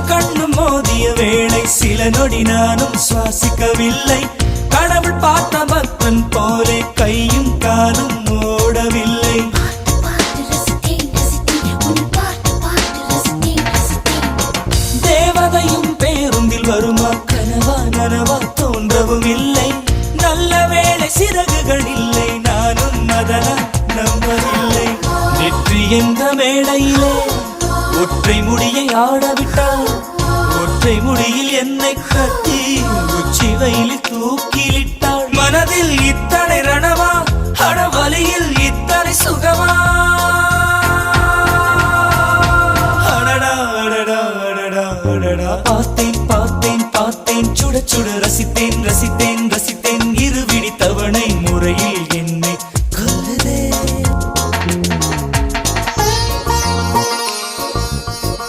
கண்ணும் கண்ணும் மோதிய வேளை சில நொடி நானும் சுவாசிக்கவில்லை. கடவுள் பார்த்த பக்தன் போலே கையும் காலும் ஓடவில்லை. தேவதையும் பேருந்தில் வருமா கனவா நனவா தோன்றவும் இல்லை. நல்ல வேளை சிறகுகள் இல்லை, நானும் அதனால் நம்பவில்லை. நெற்றி என்ற மேடையிலே ஒற்றை முடியை ஆடவிட்டாள். ஒற்றை முடியில் என்னை கட்டி உச்சி வயலில் தூக்கிலிட்டாள். மனதில் இத்தனை ரணமா, அடவலியில் இத்தனை சுகமா. அடடா அடடா அடடா அடடா பார்த்தேன்